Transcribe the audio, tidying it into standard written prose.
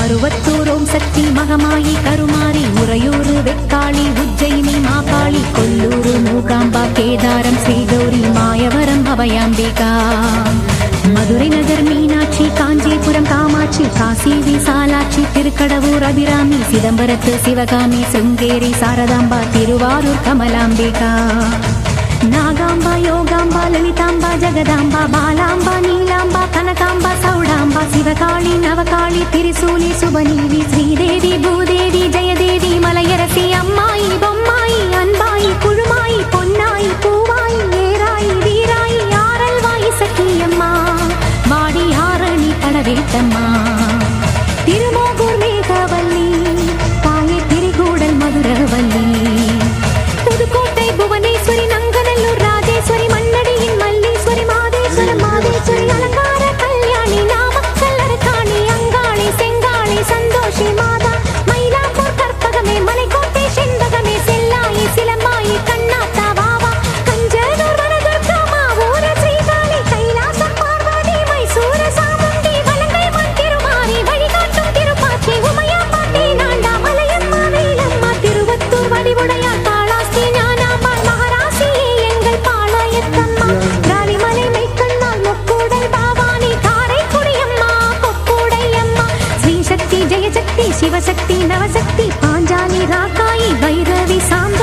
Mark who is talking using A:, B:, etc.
A: மருவத்தூர் ஓம் சக்தி மகமாயி கருமாரி உறையூர் வெக்காளி உஜ்ஜயினி மாகாளி கொல்லூர் மூகாம்பா கேதாரம் ஸ்ரீகௌரி மாயவரம் அபயாம்பிகா மதுரை நகர் மீனாட்சி காஞ்சிபுரம் காமாட்சி காசி விசாலாட்சி திருக்கடவூர் அபிராமி சிதம்பரத்து சிவகாமி சிருங்கேரி சாரதாம்பா திருவாரூர் கமலாம்பிகா நாகாம்பா யோகாம்பா லலிதாம்பா ஜெகதாம்பா பாலாம்பா நீலாம்பா கனகாம்பா சௌடாம்பா சிவகாளி நவகாளி திரிசூலி சுபநீவி ஸ்ரீதேவி பூதேவி ஜெயதேவி மலையரசி அம்மாயி பொம்மாயி அன்பாயி குழுமாயி பொன்னாயி பூவாயி ஏராயி வீராயி ஆரல்வாயி சக்கியம்மா வாடி ஆரணி படவேட்டம்மா திருமோகூர் மேகவல்லி தாயை திரிகூடல் மதுரவல்லி புதுக்கோட்டை புவனேஸ்வரி நங்கநல்லூர் ராஜேஸ்வரி மண்ணடியின் மல்லீஸ்வரி மாதேஸ்வரம் மாதேஸ்வரி அலங்கார கல்யாணி நாமக்கல் அரக்காணி அங்காளி செங்காளி சந்தோஷி மாதா மயிலாப்பூர் கற்பகமே மலைக்கோட்டை செண்பகமே செல்லாயி சிலம்பாயி கண்ணாத்தா வாவா கஞ்சனூர் வனதுர்கா மாவூர ஸ்ரீகாளி கைலாசம் பார்வதி மைசூர சாமுண்டி வலங்கை மண் திருமாரி வழிகாட்டும் திருப்பாச்சி உமையாம்பாட்டி நாண்டா மலையம்மா வேலம்மா திருவத்தூர் வடிவுடையார் சிவசக்தி நவசக்தி பாஞ்சாலி ராக்காயி வைரவி சாமி